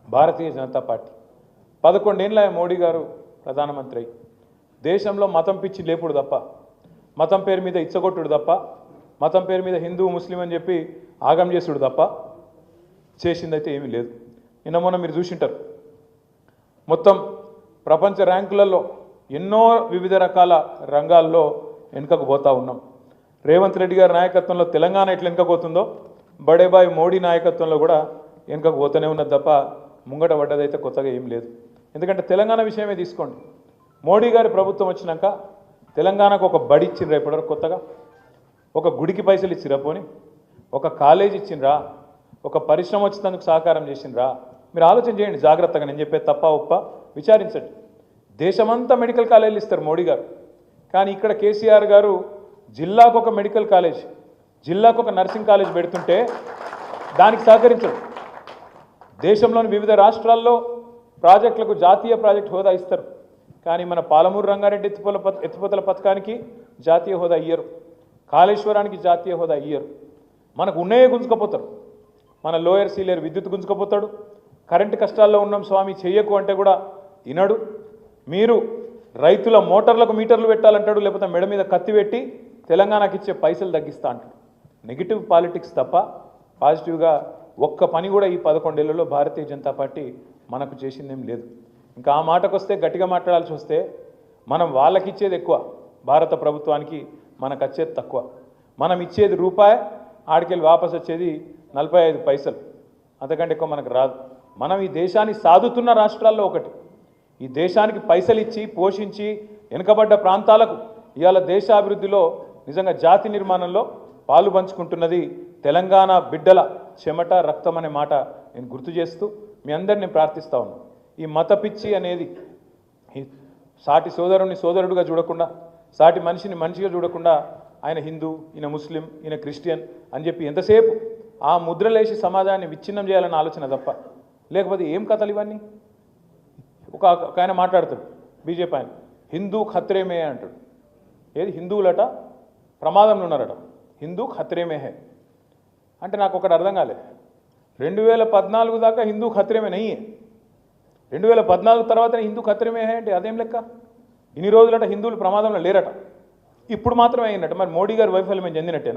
Bharatiya Janata party 11 ఏళ్ళ మోడీ గారు ప్రధానమంత్రి దేశంలో మతం పిచ్చి లేపుడు తప్ప, మతం పేరు మీద ఇచ్చగొట్టుడు తప్ప, మతం పేరు మీద హిందూ ముస్లిం అని చెప్పి ఆగం చేసుడు తప్ప చేసిందైతే ఏమీ లేదు. నిన్న మొన్న మీరు చూసింటారు, మొత్తం ప్రపంచ ర్యాంకులలో ఎన్నో వివిధ రకాల రంగాల్లో వెనుకకు పోతా ఉన్నాం. రేవంత్ రెడ్డి గారి నాయకత్వంలో తెలంగాణ ఎట్లా వెనుకకు పోతుందో బడేబాయ్ మోడీ నాయకత్వంలో కూడా వెనుకకు పోతూనే ఉన్నది తప్ప ముంగట పడ్డదైతే కొత్తగా ఏం లేదు. ఎందుకంటే తెలంగాణ విషయమే తీసుకోండి, మోడీ గారి ప్రభుత్వం వచ్చినాక తెలంగాణకు ఒక బడి ఇచ్చిండ్రా, ఇప్పటివరకు కొత్తగా ఒక గుడికి పైసలు ఇచ్చిరా, పోని ఒక కాలేజ్ ఇచ్చిండ్రా, ఒక పరిశ్రమ వచ్చినందుకు సహకారం చేసిండ్రా? మీరు ఆలోచన చేయండి జాగ్రత్తగా, నేను చెప్పే తప్ప ఒప్ప విచారించండి. దేశమంతా మెడికల్ కాలేజీలు ఇస్తారు మోడీ గారు, కానీ ఇక్కడ కేసీఆర్ గారు జిల్లాకు ఒక మెడికల్ కాలేజ్, జిల్లాకు ఒక నర్సింగ్ కాలేజ్ పెడుతుంటే దానికి సహకరించడు. దేశంలోని వివిధ రాష్ట్రాల్లో ప్రాజెక్టులకు జాతీయ ప్రాజెక్ట్ హోదా ఇస్తారు, కానీ మన పాలమూరు రంగారెడ్డి ఎత్తిపోతల పథకానికి జాతీయ హోదా ఇయ్యరు, కాళేశ్వరానికి జాతీయ హోదా ఇయ్యరు. మనకు ఉన్నాయే గుంజుకపోతారు. మన లోయర్ సీలేరు విద్యుత్ గుంజుకపోతాడు. కరెంటు కష్టాల్లో ఉన్నాం స్వామి చెయ్యకు అంటే కూడా వినడు. మీరు రైతుల మోటార్లకు మీటర్లు పెట్టాలంటాడు, లేకపోతే మెడ మీద కత్తి పెట్టి తెలంగాణకి ఇచ్చే పైసలు తగ్గిస్తా అంటాడు. నెగిటివ్ పాలిటిక్స్ తప్ప పాజిటివ్గా ఒక్క పని కూడా ఈ 11 ఏళ్లలో భారతీయ జనతా పార్టీ మనకు చేసిందేం లేదు. ఇంకా ఆ మాటకు వస్తే, గట్టిగా మాట్లాడాల్సి వస్తే, మనం వాళ్ళకి ఇచ్చేది ఎక్కువ, భారత ప్రభుత్వానికి మనకు వచ్చేది తక్కువ. మనం ఇచ్చేది రూపాయి, ఆడికెళ్ళి వాపసు వచ్చేది 45 పైసలు, అంతకంటే ఎక్కువ మనకు రాదు. మనం ఈ దేశాన్ని సాదుతున్న రాష్ట్రాల్లో ఒకటి. ఈ దేశానికి పైసలు ఇచ్చి పోషించి వెనుకబడ్డ ప్రాంతాలకు ఇవాళ దేశాభివృద్ధిలో నిజంగా జాతి నిర్మాణంలో పాలు పంచుకుంటున్నది తెలంగాణ బిడ్డల చెమట రక్తం అనే మాట నేను గుర్తు చేస్తూ మీ అందరినీ ప్రార్థిస్తా ఉన్నాను. ఈ మత పిచ్చి అనేది సాటి సోదరుని సోదరుడుగా చూడకుండా, సాటి మనిషిని మనిషిగా చూడకుండా ఆయన హిందూ, ఈయన ముస్లిం, ఈయన క్రిస్టియన్ అని చెప్పి ఎంతసేపు ఆ ముద్రలేసి సమాజాన్ని విచ్ఛిన్నం చేయాలన్న ఆలోచన తప్ప, లేకపోతే ఏం కథలు ఇవన్నీ? ఒక ఆయన మాట్లాడుతాడు బీజేపీ ఆయన, హిందూ ఖత్రేమే అంటాడు. ఏది హిందువులట ప్రమాదంలో ఉన్నారట, హిందూ ఖత్రేమే హే అంటే నాకు ఒకటి అర్థం కాలేదు. 2014 దాకా హిందూ ఖత్రేమే నయ్యే, 2014 తర్వాత హిందూ ఖత్రేమే హే అంటే అదేం లెక్క? ఇన్ని రోజులట హిందువులు ప్రమాదంలో లేరట, ఇప్పుడు మాత్రమే అయినట్టు. మరి మోడీ గారి వైఫల్యం చెందినట్టేనా?